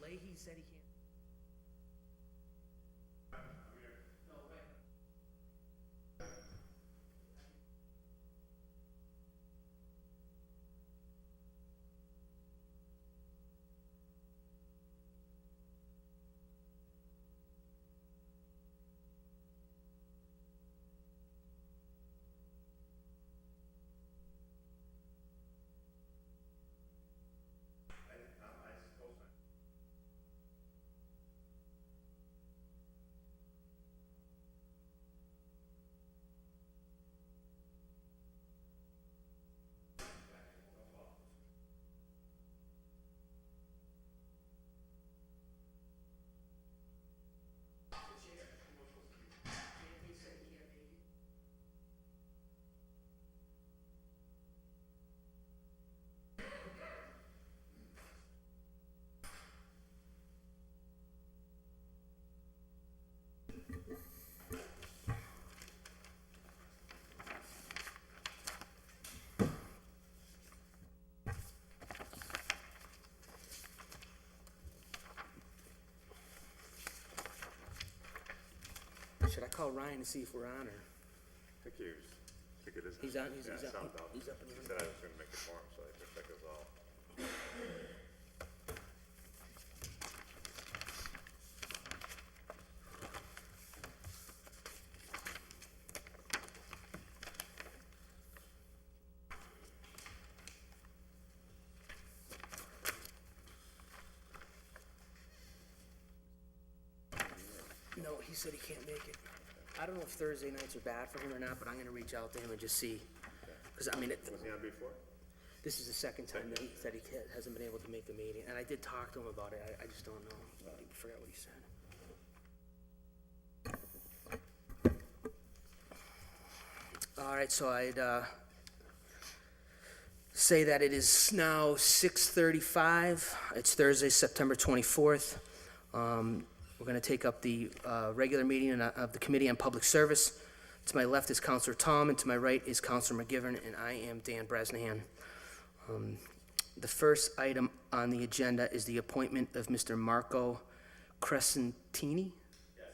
Leahy said he can't. Should I call Ryan to see if we're on, or? I think it is. He's on, he's Yeah, up, it sounds out. he's up and He running. said I was gonna make it for him, so I think that goes all. No, he said he can't make it. I don't know if Thursday nights are bad for him or not, but I'm gonna reach out to him and just see. Because, I mean, Was he on before? this is the second time that he said he hasn't been able to make the meeting, and I did talk to him about it, I just don't know. I forgot what he said. All right, so I'd, say that it is now 6:35. It's Thursday, September 24th. We're gonna take up the, regular meeting of the Committee on Public Service. To my left is Counselor Tom, and to my right is Counselor McGivern, and I am Dan Bresnahan. The first item on the agenda is the appointment of Mr. Marco Crescentini? Yes.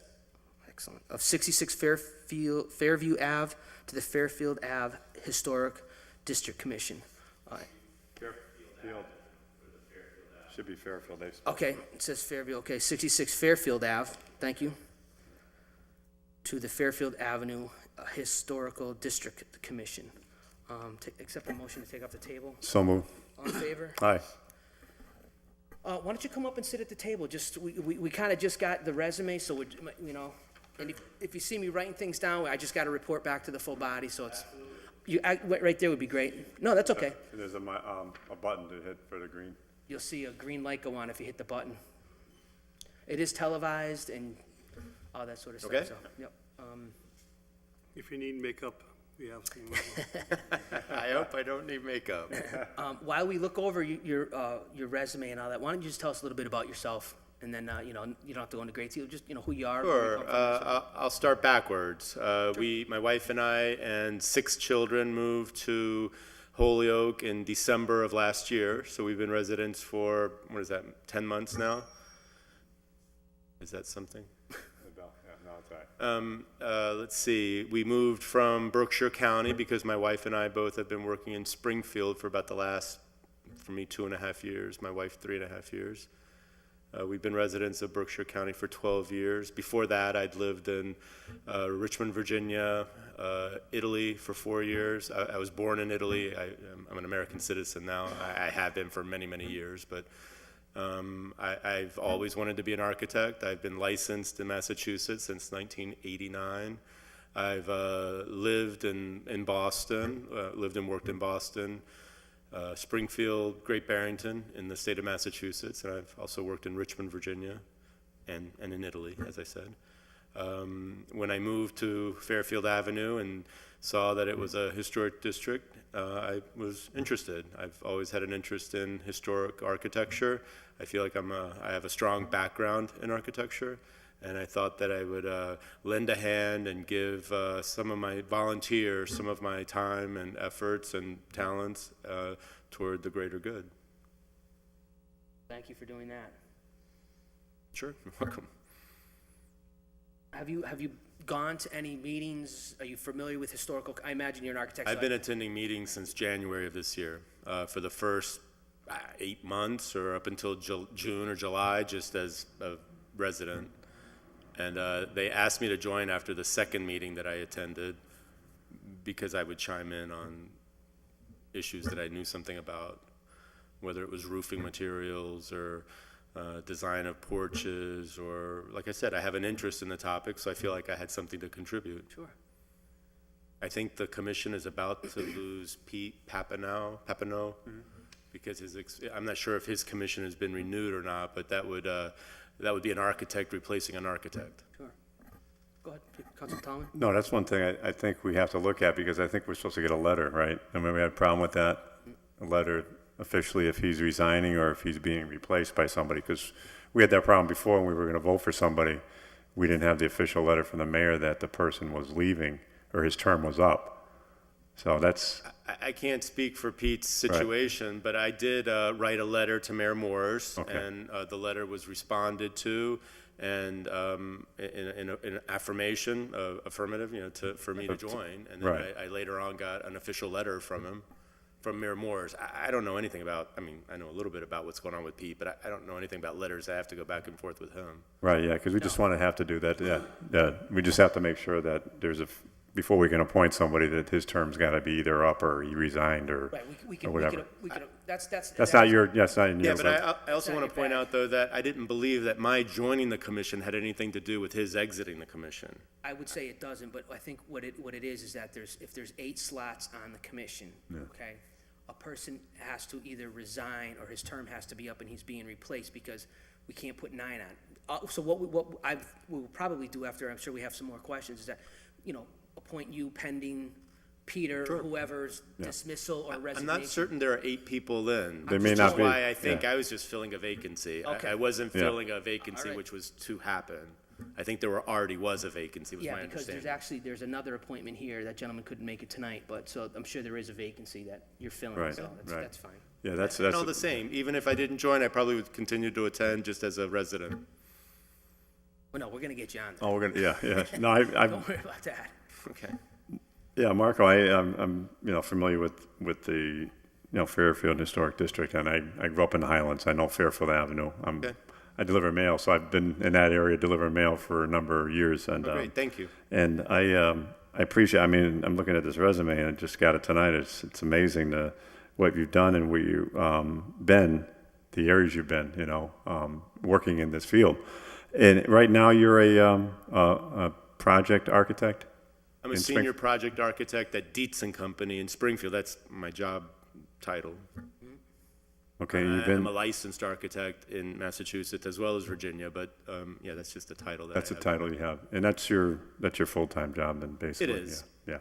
Excellent. Of 66 Fairview Ave to the Fairfield Ave Historic District Commission. Fairfield. Should be Fairfield. Okay, it says Fairview, okay, 66 Fairfield Ave, thank you. To the Fairfield Avenue Historical District Commission. Accept a motion to take off the table. So moved. All in favor? Aye. Why don't you come up and sit at the table? Just, we kind of just got the resume, so we, you know, and if you see me writing things down, I just got to report back to the full body, so it's, right there would be great. No, that's okay. There's a button to hit for the green. You'll see a green light go on if you hit the button. It is televised and all that sort of stuff, Okay. so, yep. If you need makeup, we have some. I hope I don't need makeup. While we look over your resume and all that, why don't you just tell us a little bit about yourself? And then, you know, you don't have to go into great detail, just, you know, who you are. where you Sure. come from, and stuff. I'll start backwards. My wife and I and 6 children moved to Holyoke in December of last year. So we've been residents for, 10 months now? Is that something? No, it's all right. Let's see, we moved from Berkshire County because my wife and I both have been working in Springfield for about the last, for me, 2.5 years, my wife 3.5 years. We've been residents of Berkshire County for 12 years. Before that, I'd lived in Richmond, Virginia, Italy for 4 years. I was born in Italy. I'm an American citizen now. I have been for many, many years, but I've always wanted to be an architect. I've been licensed in Massachusetts since 1989. I've lived in Boston, lived and worked in Boston, Springfield, Great Barrington in the state of Massachusetts, and I've also worked in Richmond, Virginia, and in Italy, as I said. When I moved to Fairfield Avenue and saw that it was a historic district, I was interested. I've always had an interest in historic architecture. I feel like I have a strong background in architecture, and I thought that I would lend a hand and give some of my volunteers some of my time and efforts and talents toward the greater good. Thank you for doing that. Sure, you're welcome. Have you gone to any meetings? Are you familiar with historical? I imagine you're an architect. I've been attending meetings since January of this year, for the first 8 months or up until June or July, just as a resident. And they asked me to join after the second meeting that I attended because I would chime in on issues that I knew something about, whether it was roofing materials or design of porches, or, like I said, I have an interest in the topic, so I feel like I had something to contribute. Sure. I think the commission is about to lose Pete Papineau, because I'm not sure if his commission has been renewed or not, but that would be an architect replacing an architect. Sure. Go ahead, Councilman Tomlin. No, that's one thing I think we have to look at, because I think we're supposed to get a letter, right? I mean, we had a problem with that, a letter officially if he's resigning or if he's being replaced by somebody, because we had that problem before when we were going to vote for somebody. We didn't have the official letter from the mayor that the person was leaving or his term was up. So that's, I can't speak for Pete's situation, but I did write a letter to Mayor Moores, Okay. and the letter was responded to, and in an affirmation, affirmative, for me to join. And then Right. I later on got an official letter from him, from Mayor Moores. I don't know anything about, I know a little bit about what's going on with Pete, but I don't know anything about letters. I have to go back and forth with him. right, yeah, because we just want to have to do that, yeah. We just have to make sure that there's before we can appoint somebody, that his term's got to be either up or he resigned or Right, we or can, whatever. that's. That's not your, that's not in Yeah, your. but I also want to point out, though, that I didn't believe that my joining the commission had anything to do with his exiting the commission. I would say it doesn't, but I think what it is that if there's 8 slots on the commission, okay, a person has to either resign or his term has to be up and he's being replaced, because we can't put 9 on. So what we will probably do after, I'm sure we have some more questions, is that, appoint you pending Peter, or whoever's dismissal or resignation. I'm not certain there are 8 people in. There may Which not is be, why I think yeah. I was just filling a vacancy. Okay. I wasn't Yeah. filling a vacancy All right. which was to happen. I think there already was a vacancy, was Yeah, my because understanding. there's another appointment here. That gentleman couldn't make it tonight, but, so I'm sure there is a vacancy that you're filling, Right, so right. that's fine. Yeah, that's. And all the same, even if I didn't join, I probably would continue to attend just as a resident. Well, no, we're gonna get you on there. Oh, we're gonna, yeah. No, I, Don't worry about that. Okay. yeah, Marco, I'm familiar with the, Fairfield Historic District, and I grew up in the Highlands. I know Fairfield Avenue. Okay. I deliver mail, so I've been in that area delivering mail for a number of years, and Oh, great, thank you. and I appreciate. I mean, I'm looking at this resume, and I just got it tonight. It's amazing what you've done and where you've been, the areas you've been, working in this field. And right now, you're a project architect. I'm a in senior Spring- project architect at Dietz and Company in Springfield. That's my job title. Okay, you've I'm a been. licensed architect in Massachusetts as well as Virginia, but yeah, that's just the title that That's I the have. title you have, and that's your full-time job, then, basically. is. Yeah.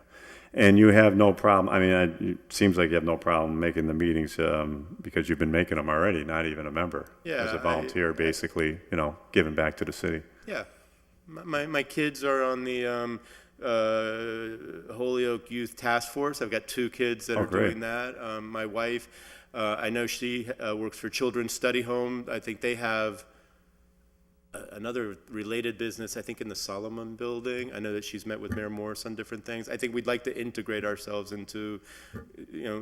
And you have no problem. I mean, it seems like you have no problem making the meetings because you've been making them already. Not even a member. Yeah, As a volunteer, basically, giving back to the city. Yeah. My kids are on the Holyoke Youth Task Force. I've got 2 kids that Oh, are great. doing that. My wife, I know she works for Children's Study Home. I think they have another related business, I think in the Solomon Building. I know that she's met with Mayor Morris on different things. I think we'd like to integrate ourselves into,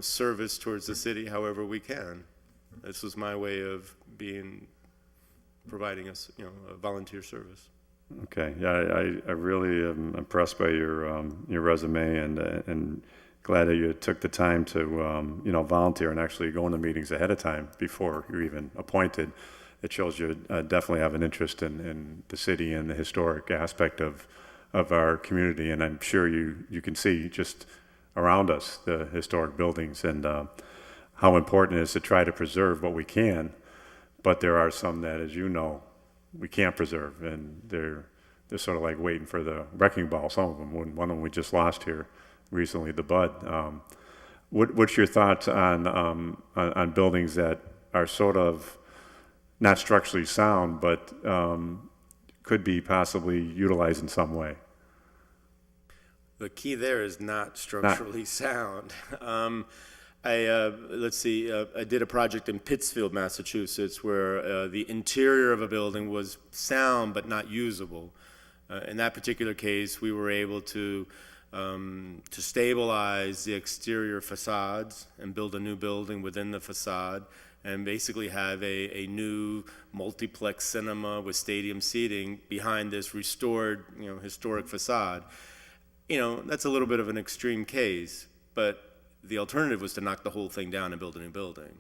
service towards the city however we can. This was my way of providing us, a volunteer service. Okay, yeah, I really am impressed by your resume and glad that you took the time to volunteer and actually go into meetings ahead of time before you're even appointed. It shows you definitely have an interest in the city and the historic aspect of our community, and I'm sure you can see just around us the historic buildings and how important it is to try to preserve what we can, but there are some that, as you know, we can't preserve, and they're sort of like waiting for the wrecking ball. Some of them, one of them we just lost here recently, the Bud. What's your thoughts on buildings that are sort of not structurally sound, but could be possibly utilized in some way? The key there is not structurally sound. Let's see, I did a project in Pittsfield, Massachusetts, where the interior of a building was sound but not usable. In that particular case, we were able to stabilize the exterior facades and build a new building within the facade, and basically have a new multiplex cinema with stadium seating behind this restored, historic facade. That's a little bit of an extreme case, but the alternative was to knock the whole thing down and build a new building.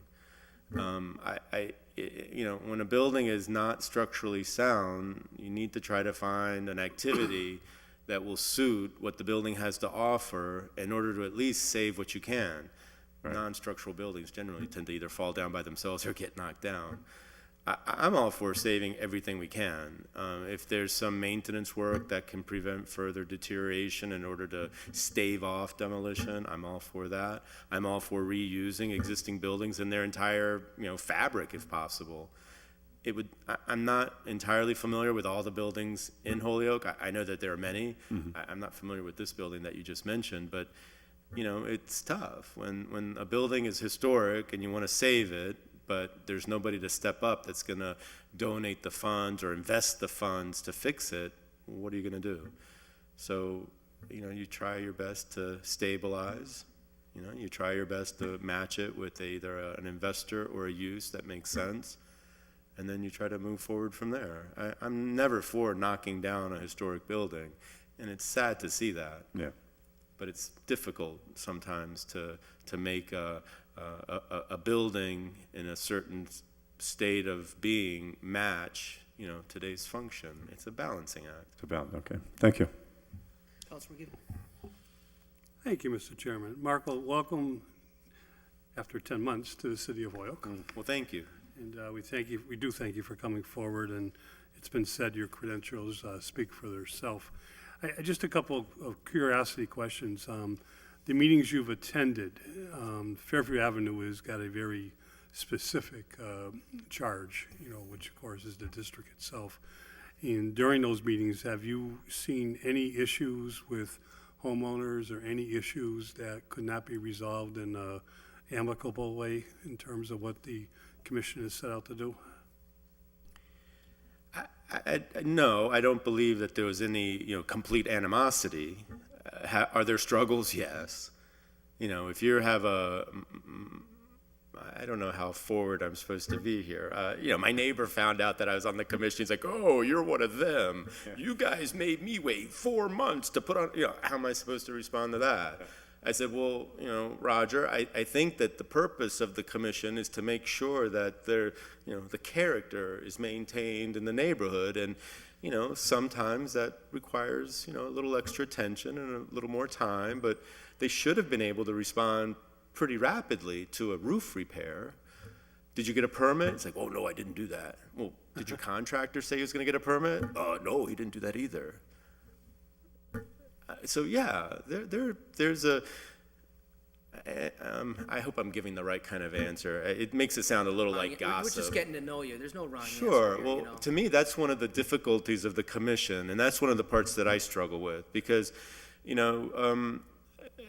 When a building is not structurally sound, you need to try to find an activity that will suit what the building has to offer in order to at least save what you can. Right. Non-structural buildings generally tend to either fall down by themselves or get knocked down. I'm all for saving everything we can. If there's some maintenance work that can prevent further deterioration in order to stave off demolition, I'm all for that. I'm all for reusing existing buildings in their entire, fabric if possible. I'm not entirely familiar with all the buildings in Holyoke. I know that there are many. Mm-hmm. I'm not familiar with this building that you just mentioned, but it's tough when a building is historic and you want to save it, but there's nobody to step up that's going to donate the funds or invest the funds to fix it. What are you going to do? So, you try your best to stabilize. You try your best to match it with either an investor or a use that makes sense, and then you try to move forward from there. I'm never for knocking down a historic building, and it's sad to see that. Yeah. But it's difficult sometimes to make a building in a certain state of being match, today's function. It's a balancing act. It's about, okay. Thank you. Councilman Gibbon. Thank you, Mr. Chairman. Marco, welcome after 10 months to the city of Holyoke. Well, thank you. And we do thank you for coming forward, and it's been said your credentials speak for themselves. Just a couple of curiosity questions. The meetings you've attended, Fairview Avenue has got a very specific charge, which of course is the district itself. And during those meetings, have you seen any issues with homeowners or any issues that could not be resolved in an amicable way in terms of what the commission has set out to do? No, I don't believe that there was any, complete animosity. Are there struggles? Yes. If you have I don't know how forward I'm supposed to be here. My neighbor found out that I was on the commission. He's like, "Oh, you're one of them. Yeah. You guys made me wait 4 months to put on," how am I supposed to respond to that? Yeah. I said, well, Roger, I think that the purpose of the commission is to make sure that the character is maintained in the neighborhood. And, sometimes that requires, a little extra attention and a little more time, but they should have been able to respond pretty rapidly to a roof repair. Did you get a permit? It's like, oh, no, I didn't do that. Well, did your contractor say he was going to get a permit? No, he didn't do that either. So yeah, there's a. I hope I'm giving the right kind of answer. It makes it sound a little like gossip. We're just getting to know you. There's no wrong answer. Sure. Here, Well, to me, that's one of the difficulties of the commission, and that's one of the parts that I struggle with because,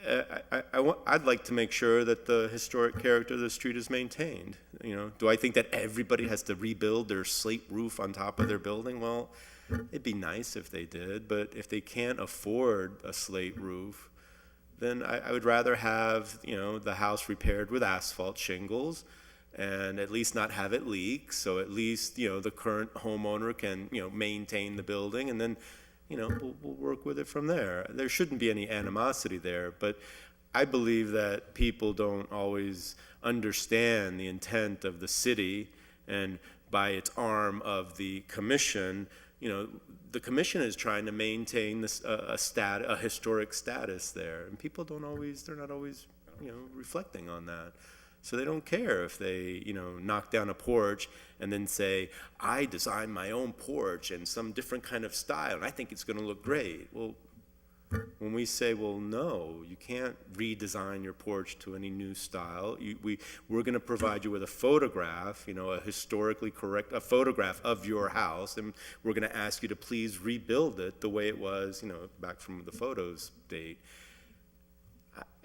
I'd like to make sure that the historic character of the street is maintained. Do I think that everybody has to rebuild their slate roof on top of their building? Well, it'd be nice if they did, but if they can't afford a slate roof, then I would rather have, the house repaired with asphalt shingles and at least not have it leak. So at least, the current homeowner can, maintain the building, and then, we'll work with it from there. There shouldn't be any animosity there, but I believe that people don't always understand the intent of the city, and by its arm of the commission, the commission is trying to maintain this a historic status there, and people they're not always, reflecting on that. So they don't care if they, knock down a porch and then say, I designed my own porch in some different kind of style, and I think it's going to look great. Well, when we say, well, no, you can't redesign your porch to any new style. We're going to provide you with a photograph, a historically correct, a photograph of your house, and we're going to ask you to please rebuild it the way it was, back from the photos date.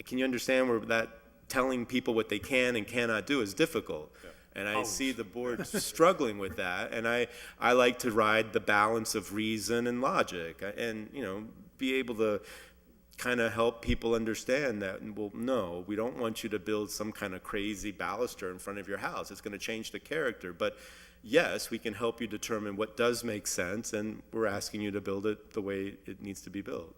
Can you understand where that telling people what they can and cannot do is difficult. And I see the board struggling with that, and I like to ride the balance of reason and logic, and, you know, be able to kind of help people understand that, well, no, we don't want you to build some kind of crazy baluster in front of your house. It's going to change the character. But yes, we can help you determine what does make sense, and we're asking you to build it the way it needs to be built.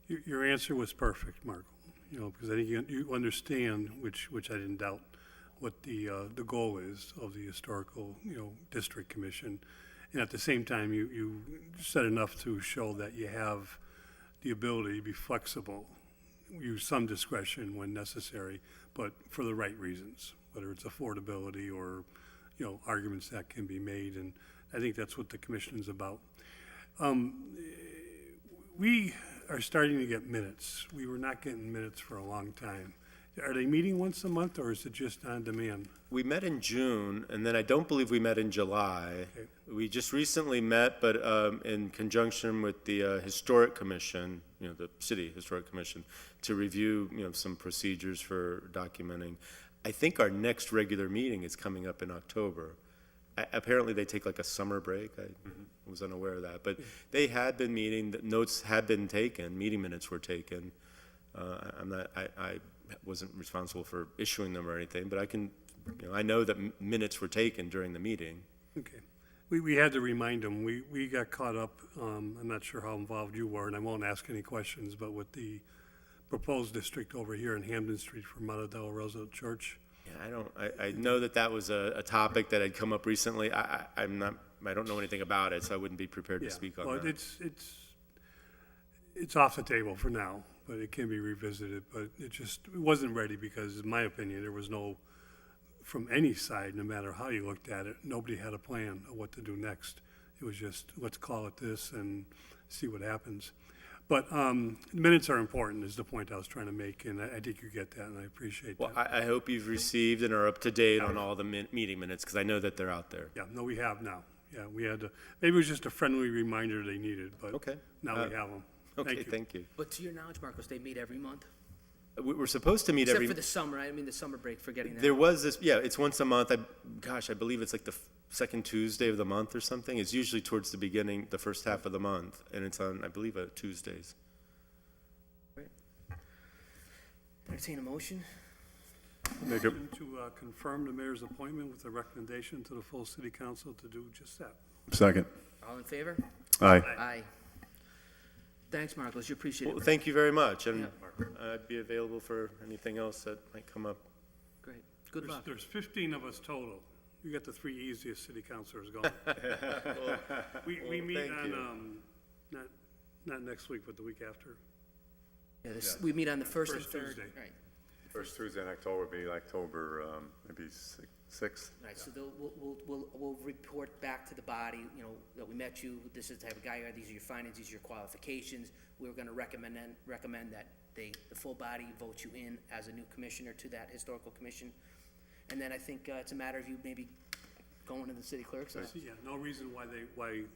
Your answer was perfect, Mark, you know, because I think you understand, which I didn't doubt, what the goal is of the Historical, you know, District Commission. And at the same time, you said enough to show that you have the ability to be flexible, use some discretion when necessary, but for the right reasons, whether it's affordability or, you know, arguments that can be made, and I think that's what the commission's about. We are starting to get minutes. We were not getting minutes for a long time. Are they meeting once a month, or is it just on demand? We met in June, and then I don't believe we met in July. Okay. We just recently met, but in conjunction with the Historic Commission, you know, the City Historic Commission, to review, you know, some procedures for documenting. I think our next regular meeting is coming up in October. Apparently, they take like a summer break. I was unaware of that, but they had been meeting. The notes had been taken. Meeting minutes were taken. I wasn't responsible for issuing them or anything, but I can, you know, I know that minutes were taken during the meeting. Okay. We had to remind them. We got caught up, I'm not sure how involved you were, and I won't ask any questions, but with the proposed district over here in Hampden Street for Monadel Roosevelt Church. Yeah, I know that that was a topic that had come up recently. I don't know anything about it, so I wouldn't be prepared to Yeah, speak on well, that. it's off the table for now, but it can be revisited. But it wasn't ready because, in my opinion, there was no, from any side, no matter how you looked at it, nobody had a plan of what to do next. It was just, let's call it this and see what happens. But minutes are important, is the point I was trying to make, and I think you get that, and I appreciate Well, that. I hope you've received and are up to date on all the meeting minutes, because I know that they're out there. Yeah, no, we have now. Yeah, we had to, maybe it was just a friendly reminder they needed, but Okay. now we have them. Okay, Thank you. thank you. But to your knowledge, Marcos, they meet every month? We're supposed to meet Except every. for the summer, I mean the summer break, forgetting that. There was this, yeah, it's once a month. I believe it's like the second Tuesday of the month or something. It's usually towards the beginning, the first half of the month, and it's on, I believe, Tuesdays. Entertain a motion? Make a, To confirm the mayor's appointment with a recommendation to the full city council to do just that. second. All in favor? Aye. Aye. Thanks, Marcos, you appreciate Well, it. thank you very much, and Yeah. I'd be available for anything else that might come up. Great, good luck. There's 15 of us total. You got the 3 easiest city councilors going. We meet thank you. on, not next week, but the week after. Yeah, we meet on the first and First third. Tuesday. Right, First Tuesday in October would be October, maybe 6th. right, so we'll report back to the body, you know, that we met you, this is the type of guy you are, these are your findings, these are your qualifications. We're gonna recommend that the full body vote you in as a new commissioner to that historical commission. And then I think it's a matter of you maybe going to the city clerk's office. Yeah, no reason why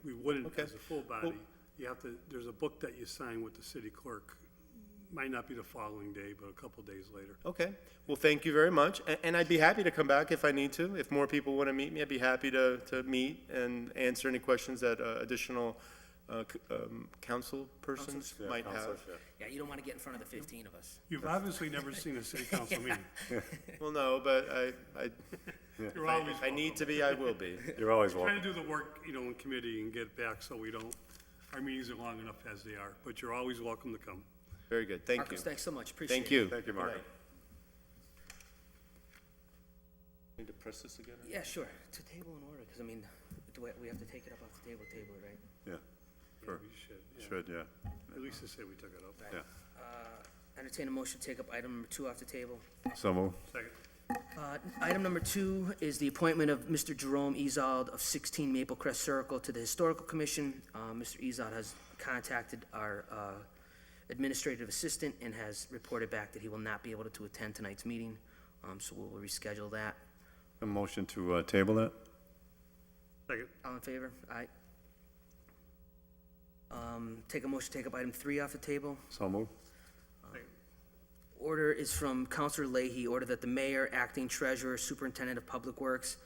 we wouldn't Okay. as a full body. You have to, there's a book that you sign with the city clerk. Might not be the following day, but a couple days later. Okay, well, thank you very much, and I'd be happy to come back if I need to. If more people want to meet me, I'd be happy to meet and answer any questions that additional council persons might have. Yeah, you don't wanna get in front of the 15 of us. You've obviously never seen a city council meeting. Well, no, but You're always if I need welcome. to be, I will be. You're always Trying welcome. to do the work, you know, in committee and get it back so we don't, our meetings are long enough as they are, but you're always welcome to come. Very good, thank you. Marcos, thanks so much, appreciate it. Thank you. Thank you, Marco. Need to press this again? Yeah, sure, to table in order, because I mean, we have to take it up off the table, it, right? Yeah, Sure. We should, yeah. should, yeah. At least to say we took it up. Yeah. Entertain a motion to take up item number 2 off the table. So move. Second. Item number 2 is the appointment of Mr. Jerome Ezald of 16 Maple Crest Circle to the Historical Commission. Mr. Ezald has contacted our administrative assistant and has reported back that he will not be able to attend tonight's meeting, so we'll reschedule that. A motion to table that? Second. All in favor? Aye. Take a motion to take up item 3 off the table. So move. order is from Counselor Leahy, order that the mayor, acting treasurer, superintendent of public works,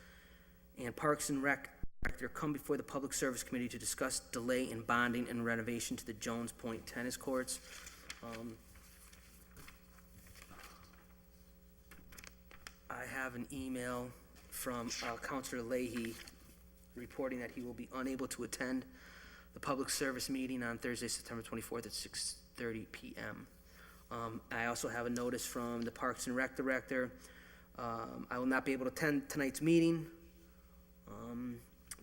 and Parks and Rec director come before the Public Service Committee to discuss delay in bonding and renovation to the Jones Point tennis courts. I have an email from Counselor Leahy reporting that he will be unable to attend the public service meeting on Thursday, September 24th at 6:30 PM. I also have a notice from the Parks and Rec director. I will not be able to attend tonight's meeting.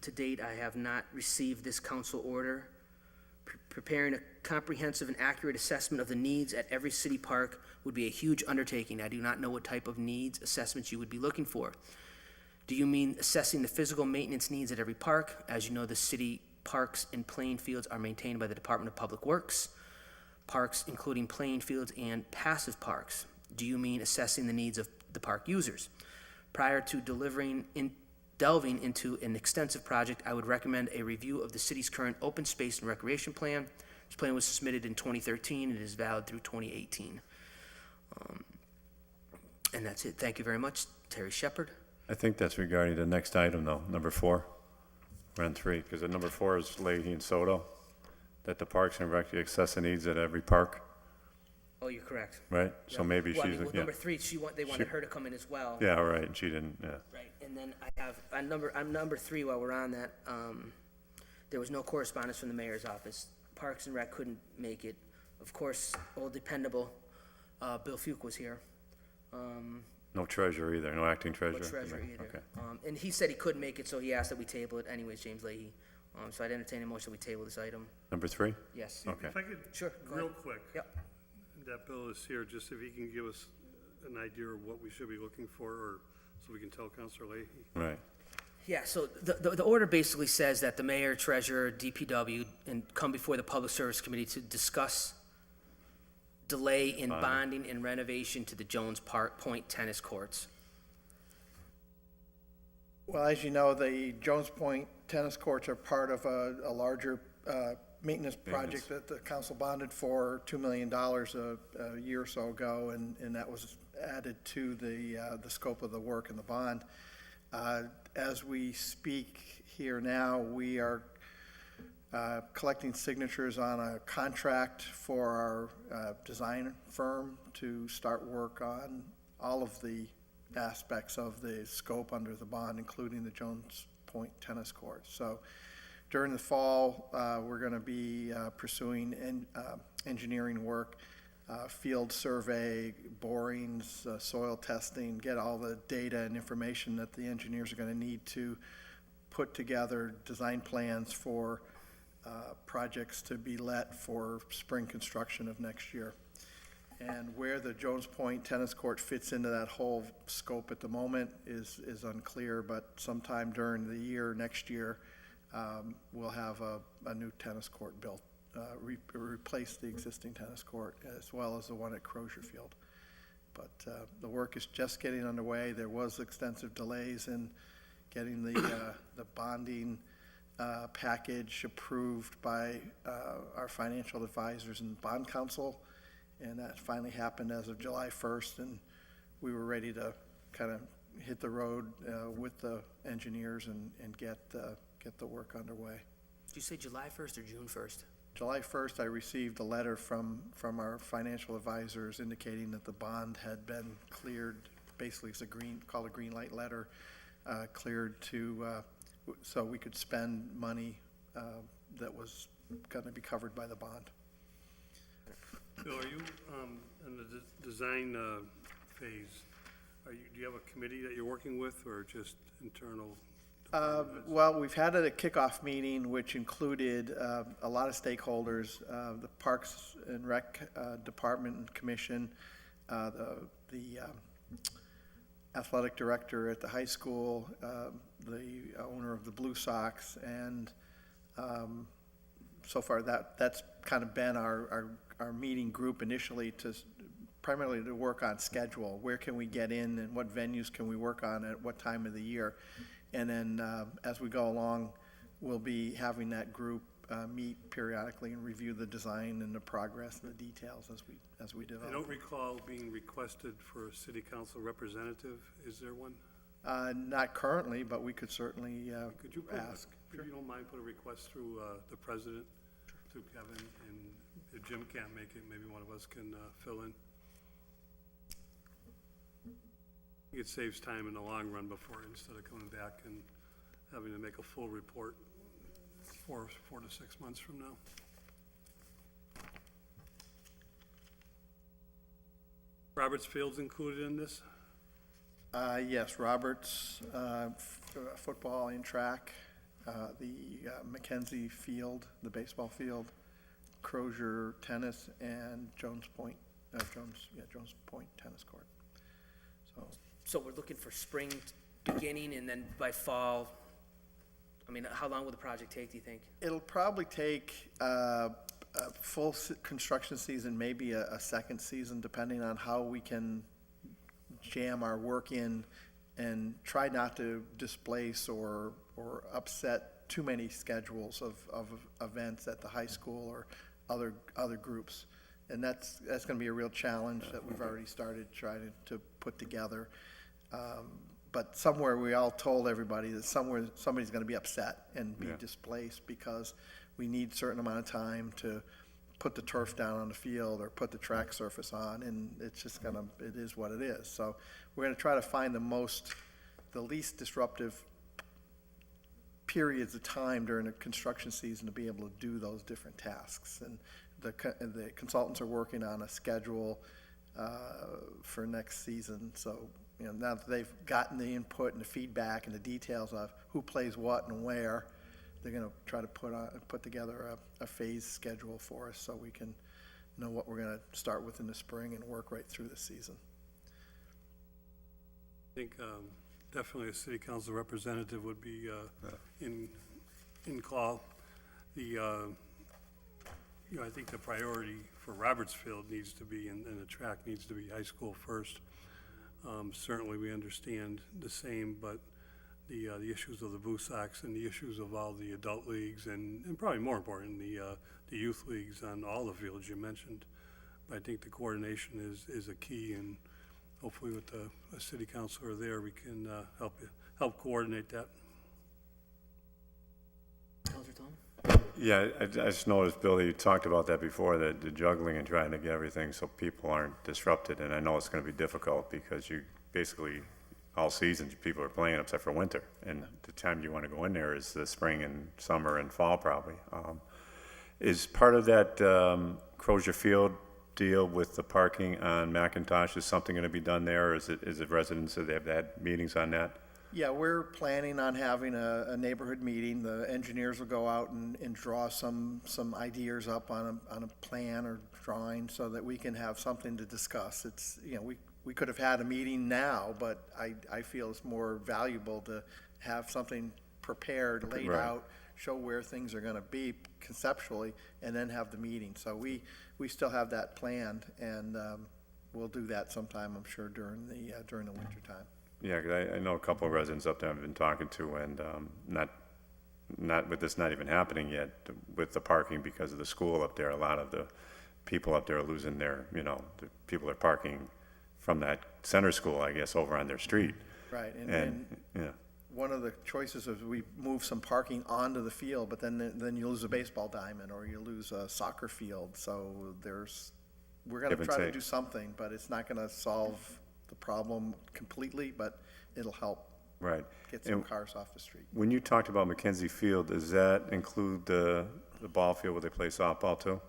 To date, I have not received this council order. Preparing a comprehensive and accurate assessment of the needs at every city park would be a huge undertaking. I do not know what type of needs assessments you would be looking for. Do you mean assessing the physical maintenance needs at every park? As you know, the city parks and playing fields are maintained by the Department of Public Works. Parks including playing fields and passive parks. Do you mean assessing the needs of the park users? Prior to delving into an extensive project, I would recommend a review of the city's current open space and recreation plan. This plan was submitted in 2013 and is valid through 2018. And that's it. Thank you very much. Terry Shepard. I think that's regarding the next item, though, number 4. We're on 3, because number 4 is Leahy and Soto, that the Parks and Rec assess the needs at every park, Oh, you're correct. right? So Yeah. maybe Well, I she's, mean, with yeah. number 3, they wanted her to come in as well. Yeah, right, and she didn't, yeah. Right, and then I have, on number 3, while we're on that, there was no correspondence from the mayor's office. Parks and Rec couldn't make it. Of course, old dependable, Bill Fuke was here. No treasurer either, no acting No treasurer? treasurer either. Okay. And he said he couldn't make it, so he asked that we table it anyways, James Leahy. So I'd entertain a motion that we table this item. Number 3? Yes. Okay. If I could, Sure, go real ahead. quick. Yep. That Bill is here, just if he can give us an idea of what we should be looking for, or so we can tell Counselor Leahy. Right. Yeah, so the order basically says that the mayor, treasurer, DPW, and come before the Public Service Committee to discuss delay in bonding and renovation to the Jones Point tennis courts. Well, as you know, the Jones Point tennis courts are part of a larger maintenance project that the council bonded for $2 million a year or so ago, and that was added to the scope of the work in the bond. As we speak here now, we are collecting signatures on a contract for our design firm to start work on all of the aspects of the scope under the bond, including the Jones Point tennis courts. So during the fall, we're going to be pursuing engineering work, field survey, borings, soil testing, get all the data and information that the engineers are going to need to put together design plans for projects to be let for spring construction of next year. And where the Jones Point tennis court fits into that whole scope at the moment is unclear, but sometime during the year, next year, we'll have a new tennis court built, replace the existing tennis court as well as the one at Crozier Field. But the work is just getting underway. There was extensive delays in getting the bonding package approved by our financial advisors and bond counsel. And that finally happened as of July 1st, and we were ready to kind of hit the road with the engineers and get the work underway. Did you say July 1st or June 1st? July 1st, I received a letter from our financial advisors indicating that the bond had been cleared. Basically, it's called a green light letter, cleared so we could spend money that was going to be covered by the bond. Bill, are you in the design phase? Do you have a committee that you're working with, or just internal? Well, we've had a kickoff meeting, which included a lot of stakeholders, the Parks and Rec Department and Commission, the athletic director at the high school, the owner of the Blue Sox, and so far that's kind of been our meeting group initially, primarily to work on schedule. Where can we get in and what venues can we work on at what time of the year? And then as we go along, we'll be having that group meet periodically and review the design and the progress and the details as we I develop. don't recall being requested for a city council representative. Is there one? Not currently, but we could certainly Could you put, ask. if you don't mind, put a request through the president, through Kevin, and if Jim can't make it, maybe one of us can fill in. It saves time in the long run before, instead of coming back and having to make a full report 4 to 6 months from now. Roberts Field's included in this? Yes, Roberts, football and track, the Mackenzie Field, the baseball field, Crozier tennis, and Jones Point tennis court. So we're looking for spring beginning, and then by fall, I mean, how long will the project take, do you think? It'll probably take a full construction season, maybe a second season, depending on how we can jam our work in and try not to displace or upset too many schedules of events at the high school or other groups. And that's gonna be a real challenge that we've already started trying to put together. But somewhere, we all told everybody that somewhere, somebody's gonna be upset and be Yeah. displaced because we need a certain amount of time to put the turf down on the field or put the track surface on, and it's just it is what it is. So we're gonna try to find the least disruptive periods of time during the construction season to be able to do those different tasks. And the consultants are working on a schedule for next season, so, you know, now that they've gotten the input and the feedback and the details of who plays what and where, they're gonna try to put together a phase schedule for us so we can know what we're gonna start with in the spring and work right through the season. I think definitely a city council representative would be in call. I think the priority for Robertsfield needs to be, and the track needs to be high school first. Certainly, we understand the same, but the issues of the BUSACs and the issues of all the adult leagues and probably more important, the youth leagues on all the fields you mentioned. But I think the coordination is a key, and hopefully with a city councilor there, we can help coordinate that. Counselor Tom? Yeah, I just noticed, Billy, you talked about that before, the juggling and trying to get everything so people aren't disrupted, and I know it's gonna be difficult because you basically, all seasons, people are playing except for winter, and the time you wanna go in there is the spring and summer and fall probably. Is part of that Crozier Field deal with the parking on McIntosh, is something gonna be done there, or is it residents that have had meetings on that? Yeah, we're planning on having a neighborhood meeting. The engineers will go out and draw some ideas up on a plan or drawing so that we can have something to discuss. It's, you know, we could have had a meeting now, but I feel it's more valuable to have something prepared, laid Right. out, show where things are gonna be conceptually, and then have the meeting. So we still have that planned, and we'll do that sometime, I'm sure, during the winter time. Yeah, 'cause I know a couple of residents up there I've been talking to, and not with this not even happening yet, with the parking because of the school up there, a lot of the people up there are losing their, the people are parking from that center school, I guess, over on their street. Right, And, yeah, one of the choices is we move some parking onto the field, but then you lose a baseball diamond or you lose a soccer field. So we're gonna Give and try to take. do something, but it's not gonna solve the problem completely, but it'll help right. get some And cars off the street. when you talked about Mackenzie Field, does that include the ball field where they play softball too?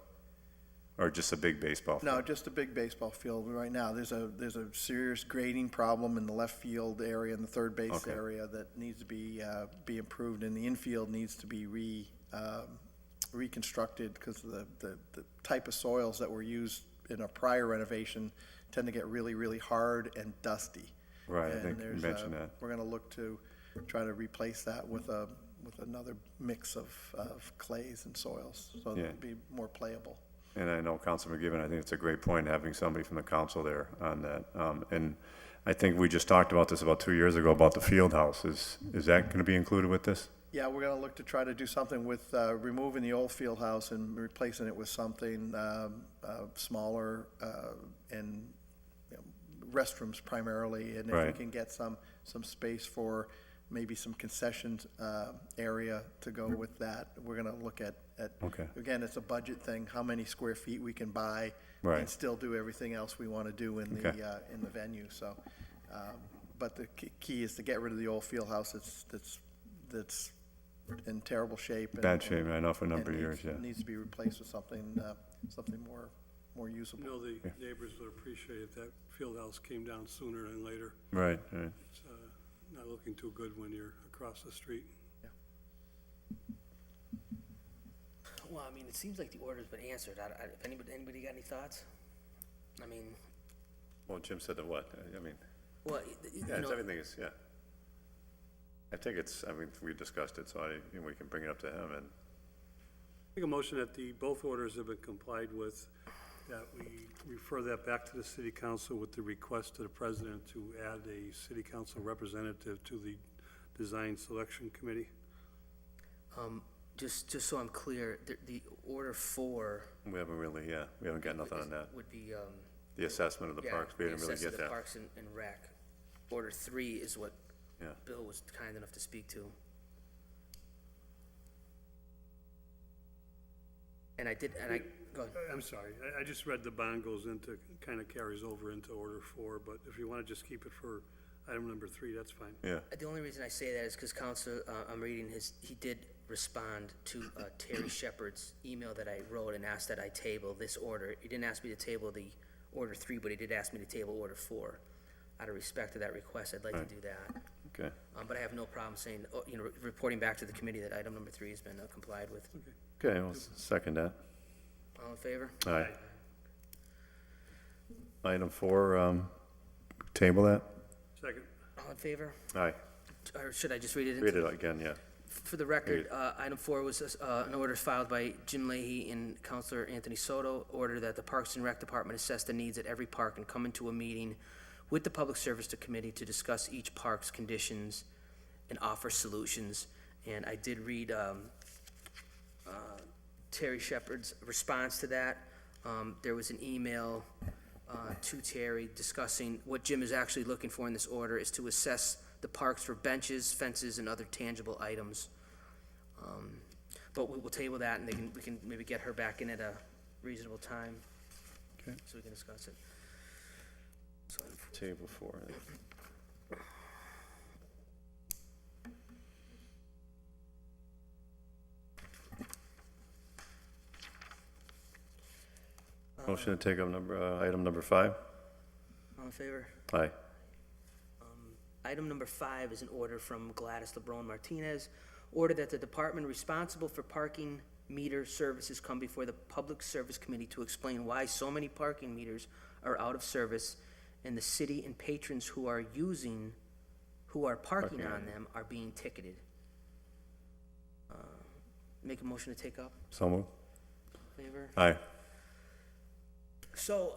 Or just a big baseball field? No, just a big baseball field right now. There's a serious grading problem in the left field area and the third base Okay. area that needs to be improved, and the infield needs to be reconstructed because of the type of soils that were used in a prior renovation tend to get really, really hard and dusty. Right, I And think you there's, mentioned that. We're gonna look to try to replace that with another mix of clays and soils, so that Yeah. it'll be more playable. And I know Councilman McGivern, I think it's a great point, having somebody from the council there on that. And I think we just talked about this about 2 years ago, about the field house. Is that gonna be included with this? Yeah, we're gonna look to try to do something with, removing the old field house and replacing it with something, smaller, and, you know, restrooms primarily. And if we Right. can get some space for maybe some concessions, area to go with that, we're gonna look at, Okay. again, it's a budget thing, how many square feet we can buy Right. and still do everything else we wanna do in Okay. the venue, so. But the key is to get rid of the old field house that's in terrible shape. Bad shape, I know, for a number of and years, yeah. needs to be replaced with something more You usable. know, the neighbors would appreciate if that field house came down sooner than later. Right, right. It's not looking too good when you're across the street. Well, I mean, it seems like the order's been answered. If anybody got any thoughts? I mean, Well, Jim said the what? I mean, well, you yeah, it's know, everything is, yeah. I think it's, I mean, we discussed it, so we can bring it up to him and, Make a motion that both orders have been complied with, that we refer that back to the city council with the request to the president to add a city council representative to the design selection committee. just so I'm clear, the order 4 we haven't really, yeah, we haven't got nothing on that. would be, The assessment of the yeah, parks, we didn't really assessment get of that. Parks and Rec. Order 3 is what Yeah. Bill was kind enough to speak to. And go ahead. I'm sorry, I just read the bond goes into, kind of carries over into order 4, but if you want to just keep it for item number 3, that's fine. Yeah, The only reason I say that is because Counselor, I'm reading he did respond to Terry Shepherd's email that I wrote and asked that I table this order. He didn't ask me to table the order 3, but he did ask me to table order 4. Out of respect to that request, I'd like to do that. okay. But I have no problem saying, reporting back to the committee that item number 3 has been complied with. Okay, we'll second that. All in favor? Aye. Item 4, table that? Second. All in favor? Aye. Or should I just read it? Read it again, yeah. For the record, item 4 was an order filed by Jim Leahy and Counselor Anthony Soto, order that the Parks and Rec Department assess the needs at every park and come into a meeting with the Public Service Committee to discuss each park's conditions and offer solutions. And I did read Terry Shepherd's response to that. There was an email to Terry discussing what Jim is actually looking for in this order is to assess the parks for benches, fences, and other tangible items. But we'll table that, and we can maybe get her back in at a reasonable time. Okay. So we can discuss it. So, Table 4. Motion to take up item number 5? all in favor? Aye. Item number 5 is an order from Gladys LeBron Martinez. Order that the department responsible for parking meter services come before the Public Service Committee to explain why so many parking meters are out of service and the city and patrons who are parking on them are being ticketed. Make a motion to take up. So moved. Favor? Aye. So,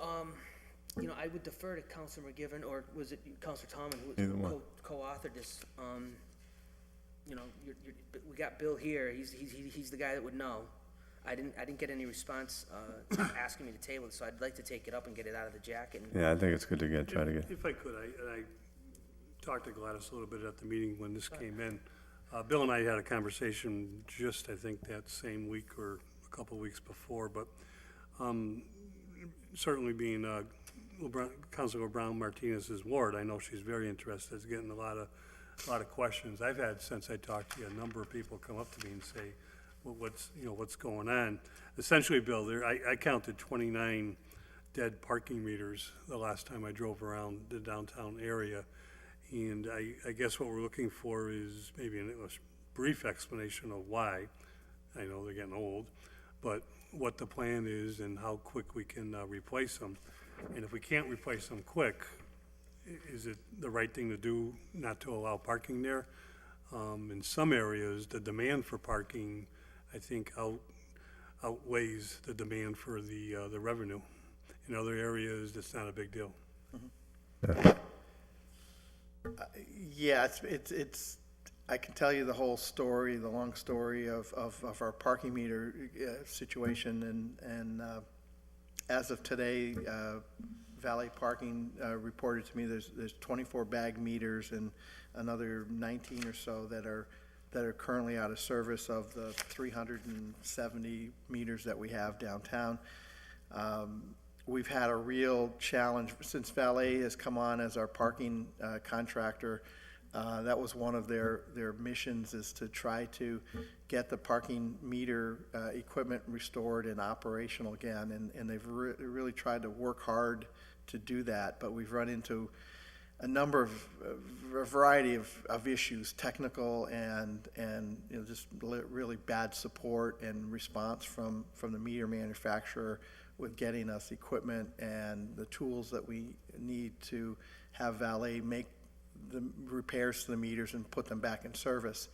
I would defer to Counselor McGivern, or was it Counselor Tomlin Either who one. co-authored this? We got Bill here, he's the guy that would know. I didn't get any response, asking me to table it, so I'd like to take it up and get it out of the jacket. And Yeah, I think it's good to try to get. If I could, I talked to Gladys a little bit at the meeting when this came in. Bill and I had a conversation just, I think, that same week or a couple weeks before, but certainly being Councilor Brown Martinez's ward, I know she's very interested. It's getting a lot of questions. I've had, since I talked to you, a number of people come up to me and say, what's going on? Essentially, Bill, I counted 29 dead parking meters the last time I drove around the downtown area. And I guess what we're looking for is maybe a brief explanation of why. I know they're getting old, but what the plan is and how quick we can replace them. And if we can't replace them quick, is it the right thing to do not to allow parking there? In some areas, the demand for parking, I think, outweighs the demand for the revenue. In other areas, it's not a big deal. Yeah, it's I can tell you the whole story, the long story of our parking meter situation, and as of today, Valet Parking reported to me there's 24 bag meters and another 19 or so that are currently out of service of the 370 meters that we have downtown. We've had a real challenge since Valet has come on as our parking contractor. That was one of their missions, is to try to get the parking meter equipment restored and operational again, and they've really tried to work hard to do that, but we've run into a number of a variety of issues, technical and just really bad support and response from the meter manufacturer with getting us equipment and the tools that we need to have Valet make the repairs to the meters and put them back in service,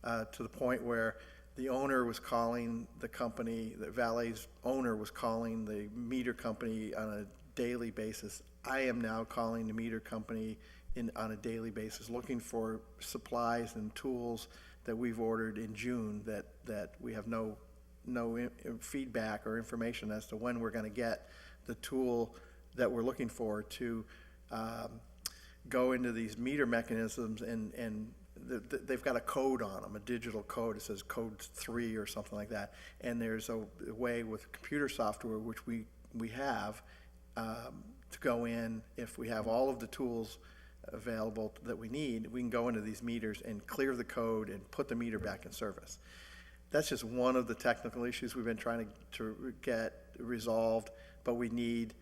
to the point where the owner was calling the company, the Valet's owner was calling the meter company on a daily basis. I am now calling the meter company on a daily basis, looking for supplies and tools that we've ordered in June that we have no feedback or information as to when we're going to get the tool that we're looking for to go into these meter mechanisms, and they've got a code on them, a digital code. It says code 3 or something like that. And there's a way with computer software, which we have, to go in. If we have all of the tools available that we need, we can go into these meters and clear the code and put the meter back in service. That's just one of the technical issues we've been trying to get resolved, but we need,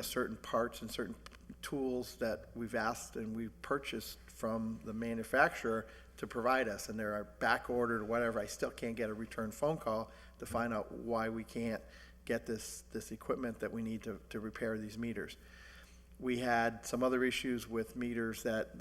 certain parts and certain tools that we've asked and we've purchased from the manufacturer to provide us, and they're back ordered or whatever. I still can't get a return phone call to find out why we can't get this equipment that we need to repair these meters. We had some other issues with meters that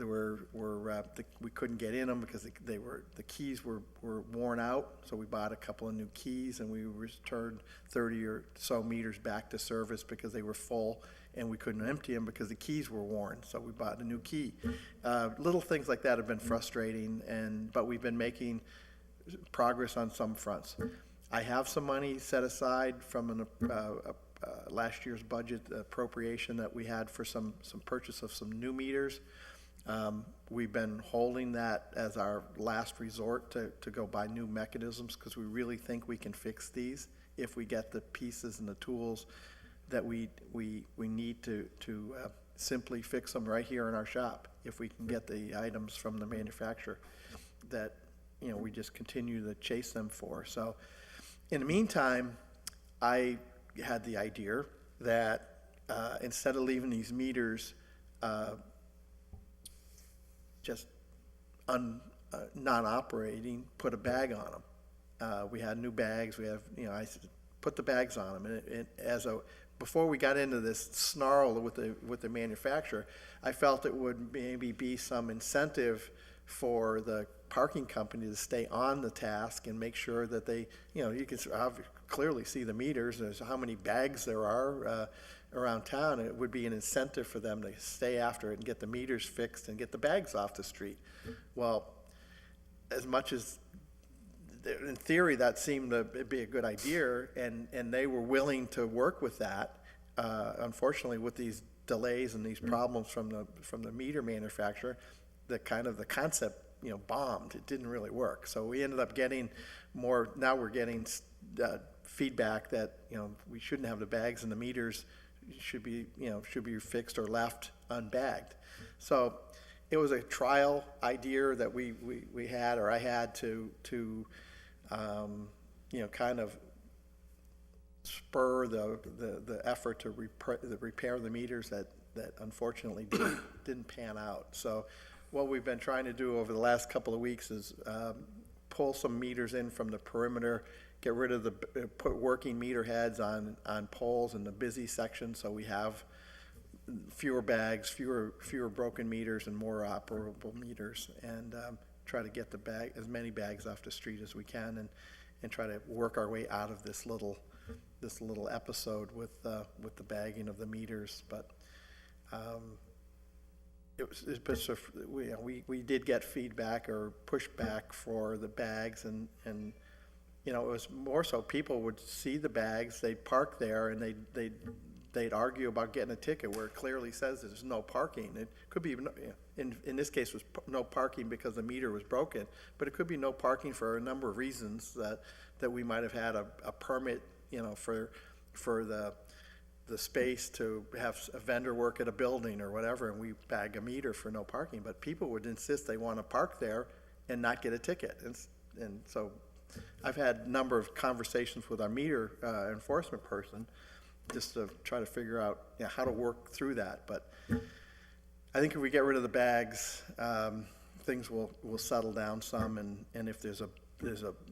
we couldn't get in them because the keys were worn out. So we bought a couple of new keys, and we returned 30 or so meters back to service because they were full, and we couldn't empty them because the keys were worn. So we bought a new key. Little things like that have been frustrating, but we've been making progress on some fronts. I have some money set aside from last year's budget appropriation that we had for some purchase of some new meters. We've been holding that as our last resort to go buy new mechanisms, because we really think we can fix these if we get the pieces and the tools that we need to simply fix them right here in our shop. If we can get the items from the manufacturer that we just continue to chase them for. So in the meantime, I had the idea that instead of leaving these meters just not operating, put a bag on them. We had new bags. We have, I said, put the bags on them. And before we got into this snarl with the manufacturer, I felt it would maybe be some incentive for the parking company to stay on the task and make sure that they, you can clearly see the meters, there's how many bags there are around town. It would be an incentive for them to stay after it and get the meters fixed and get the bags off the street. Well, as much as in theory that seemed to be a good idea, and they were willing to work with that, unfortunately with these delays and these problems from the meter manufacturer, the concept bombed. It didn't really work. So we ended up getting more. Now we're getting feedback that we shouldn't have the bags, and the meters should be fixed or left unbagged. So it was a trial idea that we had, or I had to kind of spur the effort to repair the meters that unfortunately didn't pan out. So what we've been trying to do over the last couple of weeks is pull some meters in from the perimeter, get rid of put working meter heads on poles in the busy section, so we have fewer bags, fewer broken meters, and more operable meters, and try to get as many bags off the street as we can, and try to work our way out of this little episode with the bagging of the meters. But it's been we did get feedback or pushback for the bags, and it was more so people would see the bags, they'd park there, and they'd argue about getting a ticket where it clearly says there's no parking. It could be, in this case, was no parking because the meter was broken, but it could be no parking for a number of reasons that we might have had a permit, for the space to have a vendor work at a building or whatever, and we bag a meter for no parking. But people would insist they want to park there and not get a ticket. And so I've had a number of conversations with our meter enforcement person just to try to figure out how to work through that. But I think if we get rid of the bags, things will settle down some, and if there's a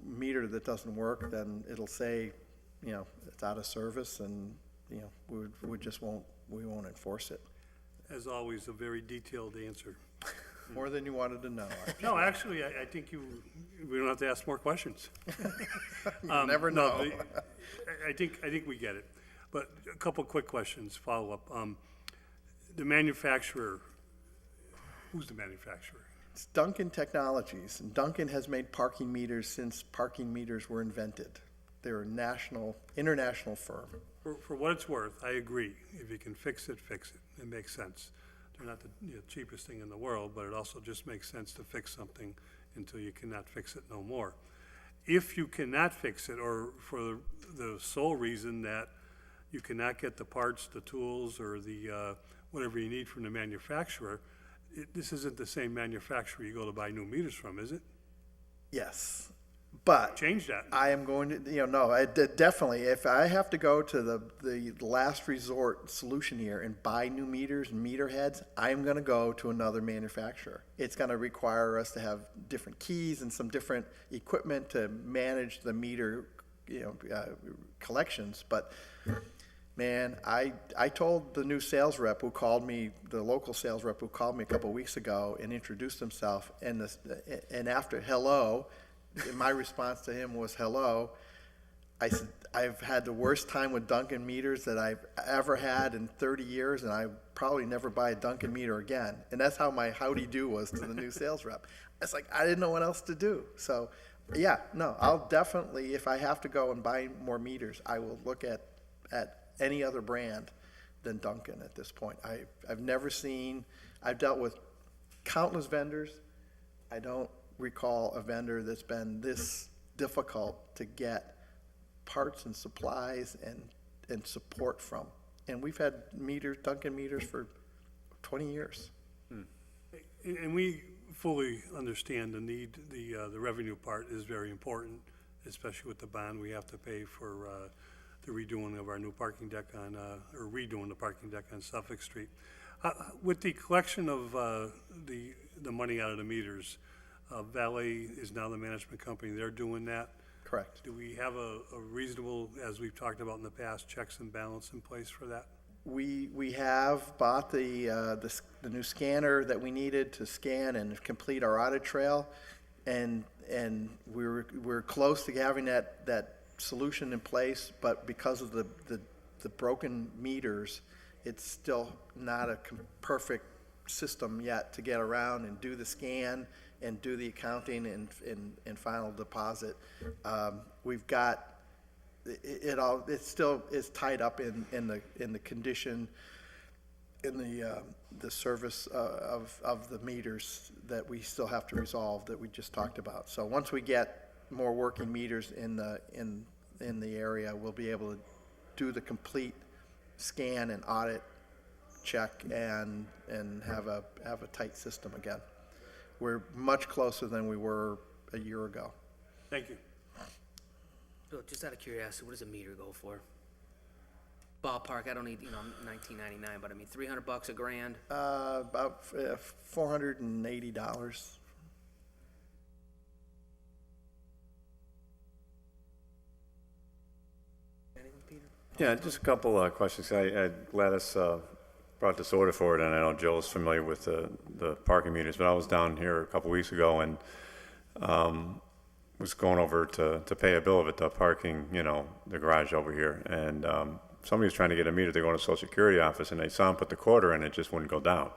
meter that doesn't work, then it'll say, it's out of service, and we won't enforce it. As always, a very detailed answer. More than you wanted to know. No, actually, I think we don't have to ask more questions. You never know. No, I think we get it. But a couple quick questions, follow up. The manufacturer, who's the manufacturer? It's Duncan Technologies, and Duncan has made parking meters since parking meters were invented. They're a international firm. For what it's worth, I agree. If you can fix it, fix it. It makes sense. They're not the cheapest thing in the world, but it also just makes sense to fix something until you cannot fix it no more. If you cannot fix it, or for the sole reason that you cannot get the parts, the tools, or the whatever you need from the manufacturer, this isn't the same manufacturer you go to buy new meters from, is it? Yes, but Change that. I am going to, definitely, if I have to go to the last resort solution here and buy new meters and meter heads, I'm going to go to another manufacturer. It's going to require us to have different keys and some different equipment to manage the meter, collections. But man, I told the new sales rep who called me, the local sales rep who called me a couple of weeks ago and introduced himself, and after hello, my response to him was hello. I said, I've had the worst time with Duncan meters that I've ever had in 30 years, and I probably never buy a Duncan meter again. And that's how my howdy-do was to the new sales rep. It's like, I didn't know what else to do. So, yeah, no, I'll definitely, if I have to go and buy more meters, I will look at any other brand than Duncan at this point. I've dealt with countless vendors. I don't recall a vendor that's been this difficult to get parts and supplies and support from. And we've had Duncan meters for 20 years. And we fully understand the need. The revenue part is very important, especially with the bond we have to pay for the redoing of our new parking deck or redoing the parking deck on Suffolk Street. With the collection of the money out of the meters, Valet is now the management company. They're doing that. Correct. Do we have a reasonable, as we've talked about in the past, checks and balance in place for that? We have bought the new scanner that we needed to scan and complete our audit trail, and we're close to having that solution in place. But because of the broken meters, it's still not a perfect system yet to get around and do the scan and do the accounting and final deposit. We've got it all. It still is tied up in the condition, in the service of the meters that we still have to resolve that we just talked about. So once we get more working meters in the area, we'll be able to do the complete scan and audit check and have a tight system again. We're much closer than we were a year ago. Thank you. Bill, just out of curiosity, what does a meter go for? Ballpark, I don't need, $19.99, but I mean, $300, $1,000. About $480. Anything, Peter? Yeah, just a couple questions. Gladys brought this order forward, and I know Joe's familiar with the parking meters, but I was down here a couple weeks ago and was going over to pay a bill at the parking, the garage over here, and somebody was trying to get a meter to go to the Social Security office, and they saw him put the quarter in, it just wouldn't go down.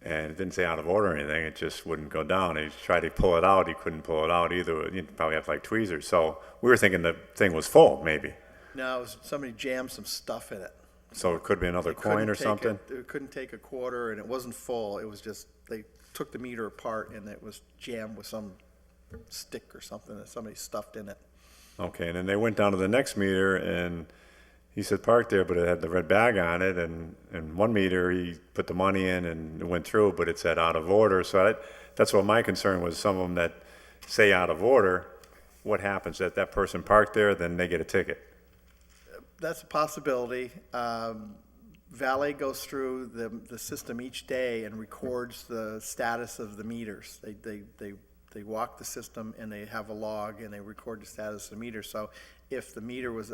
and it didn't say out of order or anything, it just wouldn't go down. He tried to pull it out, he couldn't pull it out either, you'd probably have like tweezers. So we were thinking the thing was full, maybe. No, it was somebody jammed some stuff in it. So it could be another They couldn't coin or take something? It couldn't take a quarter, and it wasn't full, it was just, they took the meter apart, and it was jammed with some stick or something that somebody stuffed in it. Okay, and then they went down to the next meter, and he said park there, but it had the red bag on it, and one meter, he put the money in and it went through, but it said out of order. So that's what my concern was, some of them that say out of order, what happens? That person parked there, then they get a ticket? That's a possibility. Valet goes through the system each day and records the status of the meters. They walk the system and they have a log and they record the status of the meter. So if the meter was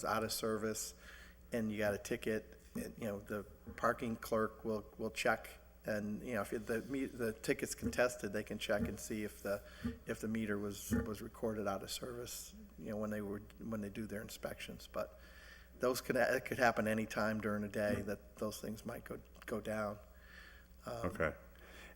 out of service and you got a ticket, the parking clerk will check. And, if the ticket's contested, they can check and see if the meter was recorded out of service, when they do their inspections. But it could happen any time during the day that those things might go down. Okay.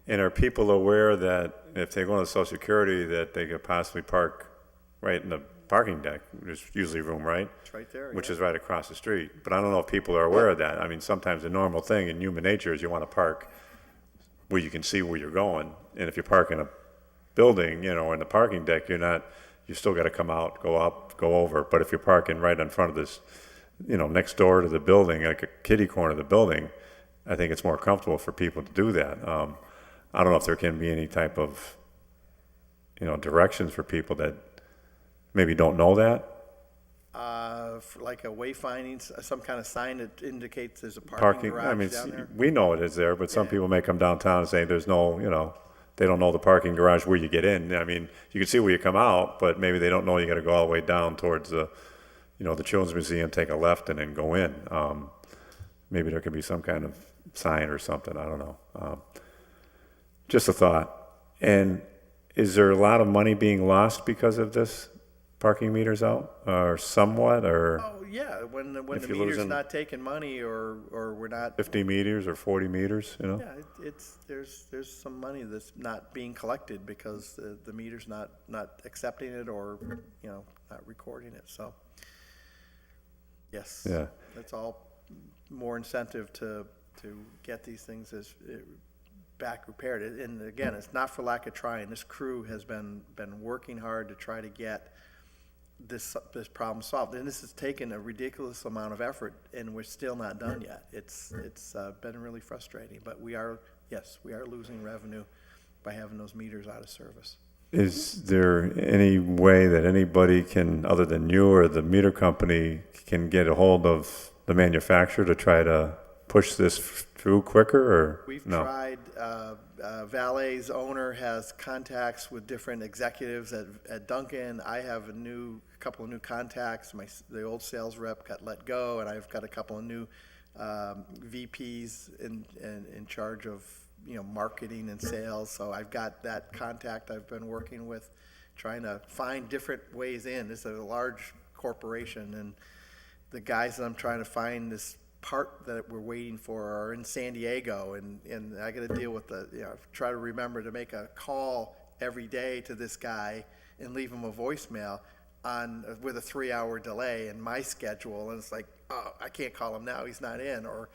And are people aware that if they go to Social Security, that they could possibly park right in the parking deck? There's usually room, right? It's right there. Which yeah. is right across the street. But I don't know if people are aware of that. I mean, sometimes the normal thing in human nature is you want to park where you can see where you're going. And if you park in a building, in the parking deck, you still got to come out, go up, go over. But if you're parking right in front of this, next door to the building, like a kitty corner of the building, I think it's more comfortable for people to do that. I don't know if there can be any type of, directions for people that maybe don't know that. For like a wayfinding, some kind of sign that indicates there's a parking Parking, garage I mean, down there. we know it is there, but some Yeah. people may come downtown and say there's no, they don't know the parking garage where you get in. I mean, you can see where you come out, but maybe they don't know you got to go all the way down towards the Children's Museum, take a left and then go in. Maybe there could be some kind of sign or something, I don't know. Just a thought. And is there a lot of money being lost because of this parking meters out, or somewhat, or Oh, yeah, when the If you're meter's losing- not taking money or we're not, 50 meters or 40 meters, yeah, there's some money that's not being collected because the meter's not accepting it or, not recording it, so. Yes. Yeah. That's all more incentive to get these things back repaired. And again, it's not for lack of trying. This crew has been working hard to try to get this problem solved. And this has taken a ridiculous amount of effort, and we're still not done yet. It's been really frustrating, but we are losing revenue by having those meters out of service. is there any way that anybody can, other than you or the meter company, can get a hold of the manufacturer to try to push this through quicker, or We've no? tried, Valet's owner has contacts with different executives at Duncan. I have a couple of new contacts. The old sales rep got let go, and I've got a couple of new VPs in charge of, marketing and sales. So I've got that contact I've been working with, trying to find different ways in. This is a large corporation, and the guys that I'm trying to find this part that we're waiting for are in San Diego, and I got to deal with try to remember to make a call every day to this guy and leave him a voicemail with a 3-hour delay in my schedule, and it's like, oh, I can't call him now, he's not in, or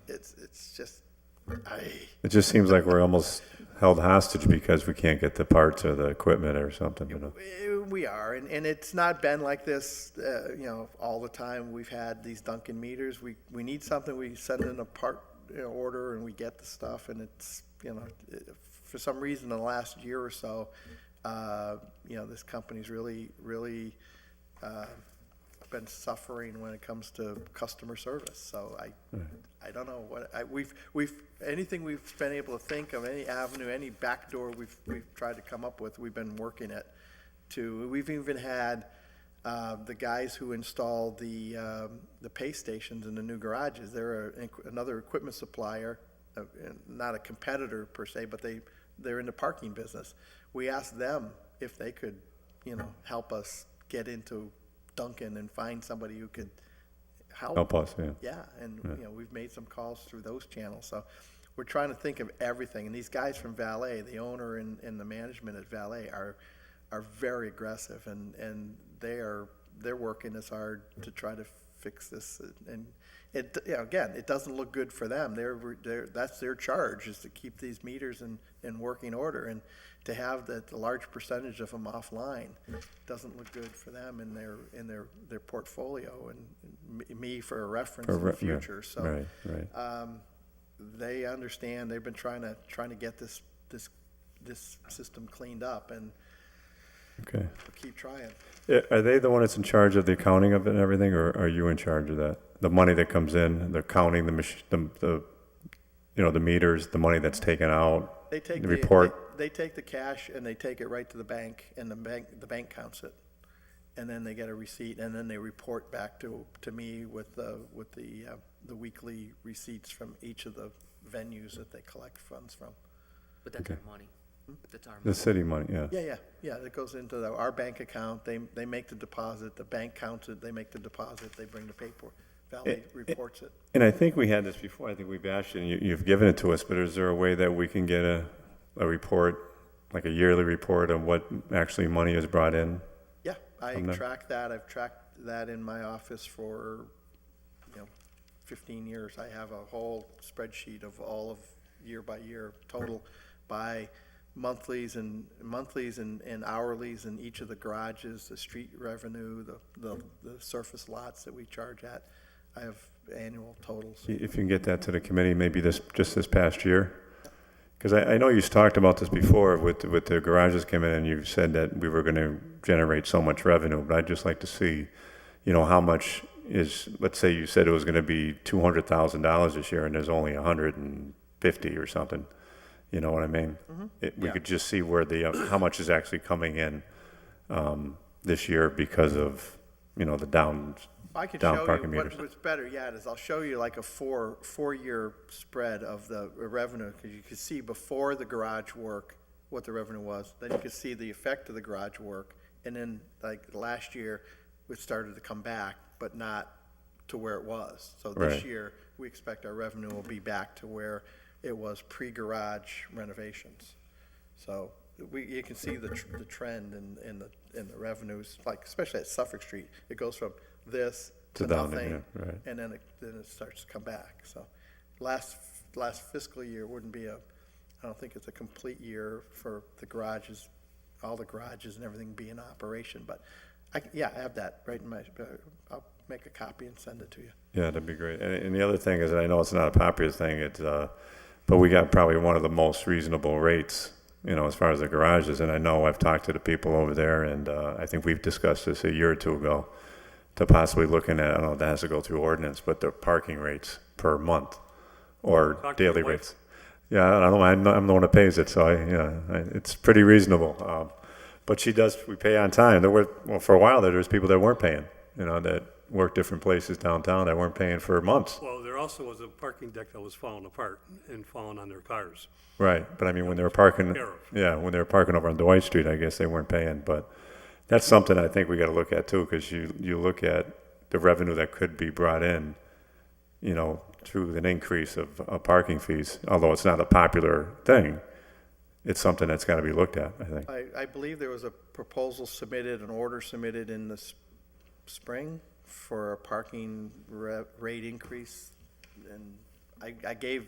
it's just It just seems like we're almost held hostage because we can't get the parts or the equipment or something, We are, and it's not been like this, all the time. We've had these Duncan meters. We need something, we send in a part order, and we get the stuff. And it's, for some reason, in the last year or so, this company's really been suffering when it comes to customer service. So I don't know what anything we've been able to think of, any avenue, any back door we've tried to come up with, we've been working it. We've even had the guys who installed the pay stations in the new garages. They're another equipment supplier, not a competitor per se, but they're in the parking business. We asked them if they could, help us get into Duncan and find somebody who could help help us, yeah. yeah, and we've made some calls through those channels. So we're trying to think of everything, and these guys from Valet, the owner and the management at Valet are very aggressive, and they're working as hard to try to fix this, and it, you know, again, it doesn't look good for them. That's their charge, is to keep these meters in working order, and to have the large percentage of them offline doesn't look good for them in their portfolio, and me for a reference in the future. So Right. they understand. They've been trying to get this system cleaned up, and Okay. we'll keep trying. Are they the one that's in charge of the accounting of it and everything, or are you in charge of that? The money that comes in, the counting, the meters, the money that's taken out, They take the report? They take the cash and they take it right to the bank, and the bank counts it, and then they get a receipt, and then they report back to me with the weekly receipts from each of the venues that they collect funds from. But that's our money. That's our The money. city money, yeah. Yeah, that goes into our bank account. They make the deposit, the bank counts it, they make the deposit, they bring the paperwork. Valley reports it. And I think we had this before, I think we've asked you, and you've given it to us, but is there a way that we can get a report, like a yearly report of what actually money is brought in? Yeah, I From there. track that. I've tracked that in my office for, 15 years. I have a whole spreadsheet of all of year by year total by monthlies and hourlies in each of the garages, the street revenue, the surface lots that we charge at. I have annual totals. If you can get that to the committee, maybe just this past year? Because I know you talked about this before with the garages coming in, and you said that we were going to generate so much revenue, but I'd just like to see, how much is, let's say you said it was going to be $200,000 this year, and there's only 150 or something. You know what I mean? We could just see where how much is actually coming in this year because of, the down I can down show parking you meters. what's better yet is I'll show you like a four-year spread of the revenue, because you can see before the garage work what the revenue was. Then you can see the effect of the garage work, and then like last year it started to come back, but not to where it was. So this Right. year we expect our revenue will be back to where it was pre-garage renovations. So you can see the trend in the revenues, like especially at Suffolk Street. It goes from this to down, nothing, yeah, right. and then it starts to come back. So last fiscal year wouldn't be I don't think it's a complete year for the garages, all the garages and everything be in operation. But I have that right in my, I'll make a copy and send it to you. Yeah, that'd be great. And the other thing is, I know it's not a popular thing, but we got probably one of the most reasonable rates, as far as the garages. And I know I've talked to the people over there, and I think we've discussed this a year or two ago, to possibly looking at, I don't know if that has to go through ordinance, but the parking rates per month or Talk to your daily wife. rates. Yeah, I don't know, I'm the one that pays it, so it's pretty reasonable. But we pay on time. For a while there's people that weren't paying, that work different places downtown that weren't paying for months. Well, there also was a parking deck that was falling apart and falling on their cars. Right, but I mean, when they were parking, Care of. when they were parking over on Dwight Street, I guess they weren't paying, but that's something I think we gotta look at too, because you look at the revenue that could be brought in, through an increase of parking fees, although it's not a popular thing, it's something that's gotta be looked at, I think. I believe there was a proposal submitted, an order submitted in the spring for a parking rate increase, and I gave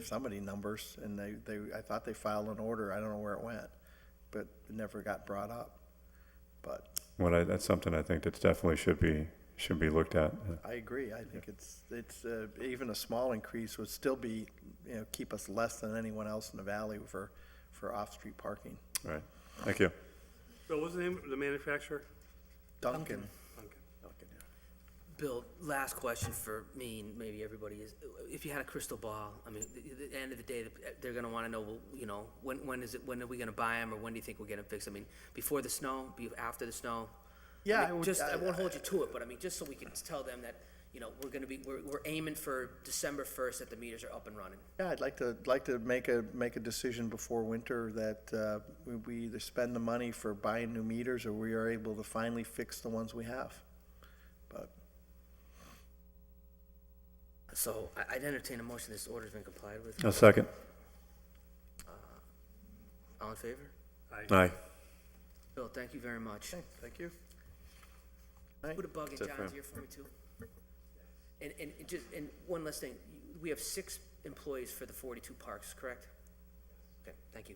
somebody numbers, and I thought they filed an order. I don't know where it went, but it never got brought up. But That's something I think that definitely should be looked at. I agree. I think it's even a small increase would still be, keep us less than anyone else in the valley for off-street parking. Right, thank you. Bill, what's the name of the manufacturer? Duncan. Bill, last question for me and maybe everybody is, if you had a crystal ball, I mean, at the end of the day, they're gonna wanna know, when are we gonna buy them, or when do you think we'll get them fixed? I mean, before the snow, after the snow? Yeah, I mean, I won't hold you to it, but I mean, just so we can tell them that, we're aiming for December 1st that the meters are up and running. Yeah, I'd like to make a decision before winter that we either spend the money for buying new meters, or we are able to finally fix the ones we have. But So I'd entertain a motion this order's been complied with. A second. All in favor? Aye. Bill, thank you very much. Okay, thank you. Put a bug in That's it for John's him. ear for me too. And one last thing, we have 6 employees for the 42 parks, correct? Okay, thank you.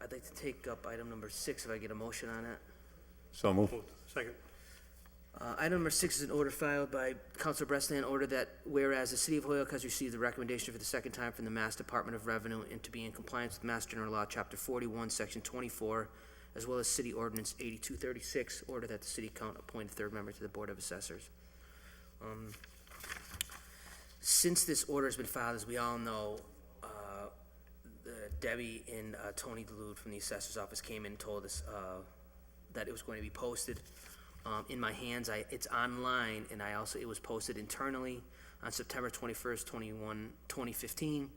I'd like to take up item number 6, if I get a motion on that. So move. Moved. Second. Item number 6 is an order filed by Councilor Bresnahan, order that whereas the City of Holyoke has received a recommendation for the second time from the Mass Department of Revenue and to be in compliance with Mass General Law, Chapter 41, Section 24, as well as City Ordinance 8236, order that the City Council appoint a third member to the Board of Assessors. Since this order has been filed, as we all know, Debbie and Tony DeLude from the Assessor's Office came in and told us that it was going to be posted. In my hands, it's online, and it was posted internally on September 21st, 2015.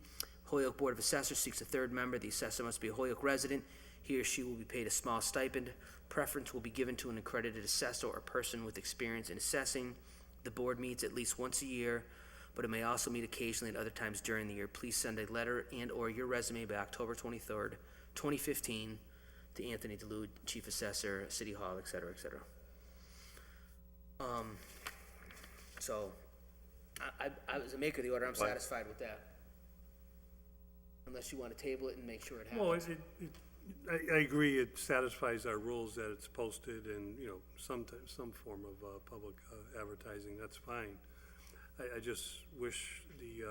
Holyoke Board of Assessors seeks a third member. The assessor must be a Holyoke resident. He or she will be paid a small stipend. Preference will be given to an accredited assessor or person with experience in assessing. The board meets at least once a year, but it may also meet occasionally at other times during the year. Please send a letter and/or your resume by October 23rd, 2015, to Anthony DeLude, Chief Assessor, City Hall, et cetera, et cetera. So, I was a maker of the order, I'm satisfied with that. Unless you want to table it and make sure it Well, happens. I agree, it satisfies our rules that it's posted and, you know, some form of public advertising, that's fine. I just wish the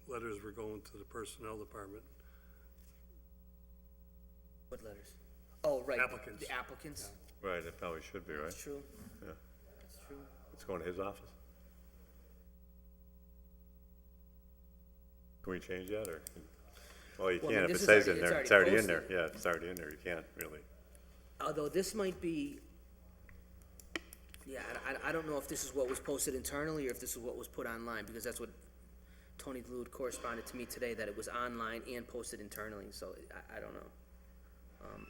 letters were going to the Personnel Department. What letters? Oh, right. Applicants. The applicants? Right, it probably should be, right? That's true. Yeah. That's true. It's going to his office? Can we change that, or? Well, you Well, I can mean, if it this is says already- in it's there, it's already already in there, posted. yeah, if it's already in there, you can't really. Although this might be, yeah, I don't know if this is what was posted internally or if this is what was put online, because that's what Tony DeLude corresponded to me today, that it was online and posted internally, so I don't know.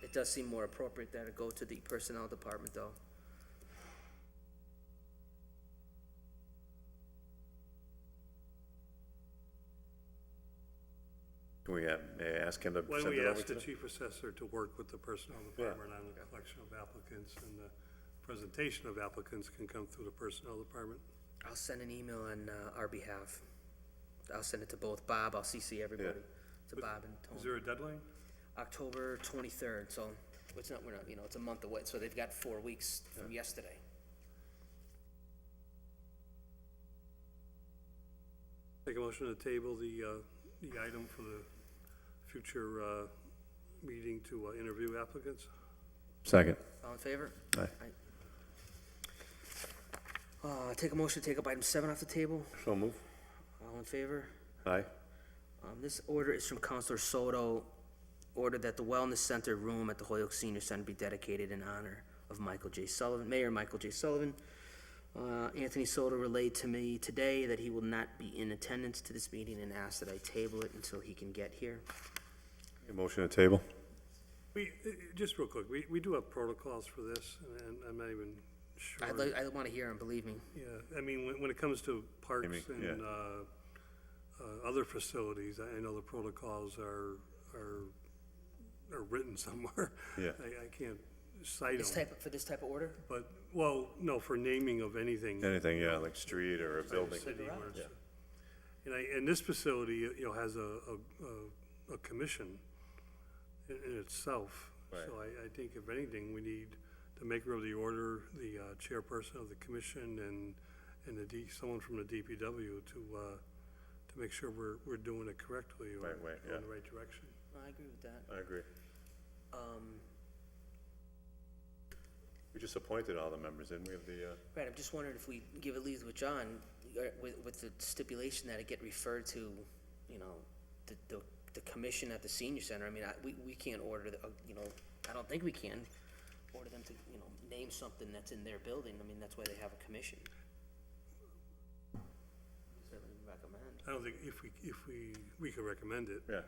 It does seem more appropriate that it go to the Personnel Department, though. Can we, may I ask him to Why send don't it we over ask to the them? Chief Assessor to work with the Personnel Department on the collection of applicants, and the presentation of applicants can come through the Personnel Department? I'll send an email on our behalf. I'll send it to both Bob, I'll CC everybody, to Bob and Is Tony. there a deadline? October 23rd, so it's not, it's a month away, so they've got 4 weeks from yesterday. Take a motion to table the item for the future meeting to interview applicants? Second. All in favor? Aye. Take a motion to take up item 7 off the table. So move. All in favor? Aye. This order is from Counselor Soto. Order that the Wellness Center room at the Holyoke Senior Center be dedicated in honor of Michael J. Sullivan, Mayor Michael J. Sullivan. Anthony Soto relayed to me today that he will not be in attendance to this meeting and asked that I table it until he can get here. Motion to table? Just real quick, we do have protocols for this, and I'm not even sure. I want to hear him, believe me. Yeah, I mean, when it comes to parks Amy, and yeah. other facilities, I know the protocols are written somewhere. Yeah. I can't cite them, For this type of order? but, well, no, for naming of anything. Anything, yeah, like street or a building. City where it's- And this facility, you know, has a commission in itself. Right. So I think if anything, we need the maker of the order, the chairperson of the commission, and someone from the DPW to make sure we're doing it correctly or Right way, going yeah. in the right direction. I agree with that. I agree. We just appointed all the members, didn't we, of the, Right, I'm just wondering if we give it leave with John, with the stipulation that it get referred to, the commission at the senior center. I mean, we can't order, I don't think we can order them to, name something that's in their building. I mean, that's why they have a commission. Certainly recommend. I don't think if we could recommend it. yeah,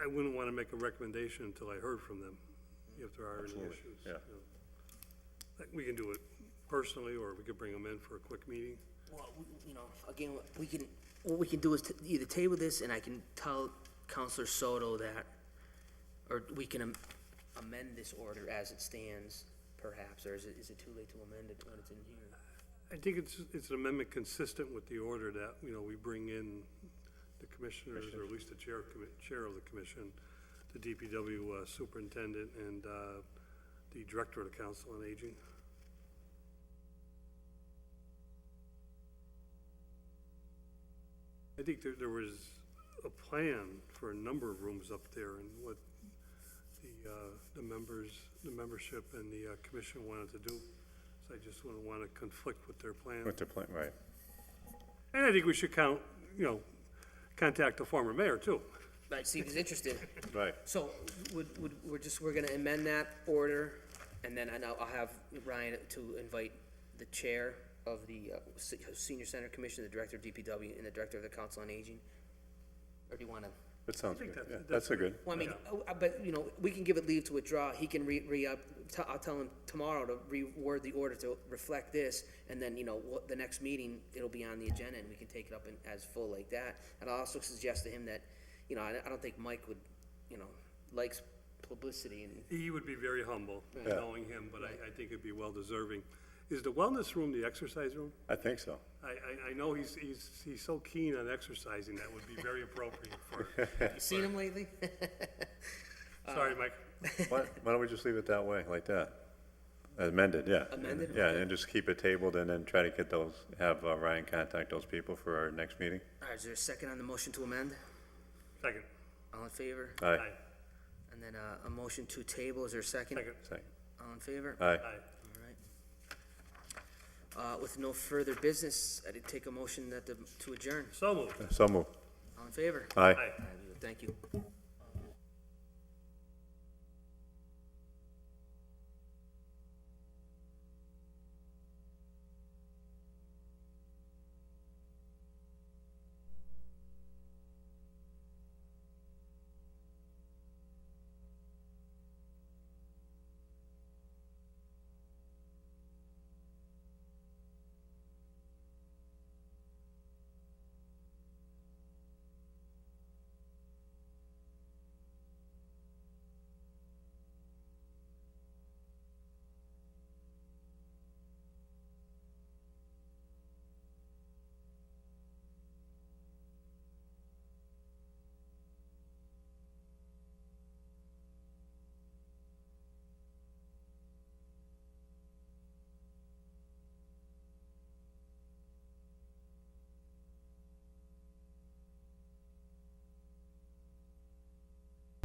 I wouldn't want to make a recommendation until I heard from them, if there are any Absolutely, issues. yeah. Like, we can do it personally, or we could bring them in for a quick meeting. Well, you know, again, what we can do is either table this, and I can tell Counselor Soto that, or we can amend this order as it stands, perhaps, or is it too late to amend it when it's in here? I think it's an amendment consistent with the order that, you know, we bring in the commissioners, or at least the chair of the commission, the DPW superintendent, and the director of the Council on Aging. I think there was a plan for a number of rooms up there, and what the membership and the commission wanted to do. So I just wouldn't want to conflict with their plan. With the plan, right. And I think we should contact the former mayor too. Right, see if he's interested. Right. So, we're gonna amend that order, and then I'll have Ryan to invite the chair of the Senior Center Commission, the director of DPW, and the director of the Council on Aging? Or do you wanna? That sounds think good. that's- Yeah, that's that's a good. Well, I mean, but, you know, we can give it leave to withdraw, he can I'll tell him tomorrow to reword the order to reflect this, and then, you know, the next meeting, it'll be on the agenda, and we can take it up as full like that. And I'll also suggest to him that, you know, I don't think Mike would, you know, likes publicity, and He would be very humble, Yeah. knowing him, but I think it'd be well deserving. Is the wellness room the exercise room? I think so. I know he's so keen on exercising, that would be very appropriate for, you seen him lately? sorry, Mike. Why don't we just leave it that way, like that? Amended, yeah. Amended, Yeah, okay. and just keep it tabled and then try to get have Ryan contact those people for our next meeting. All right, is there a second on the motion to amend? Second. All in favor? Aye. And then a motion to table, is there a second? Second. Second. All in favor? Aye. Aye. All right. With no further business, I'd take a motion to adjourn. So moved. So move. All in favor? Aye. Aye. Thank you.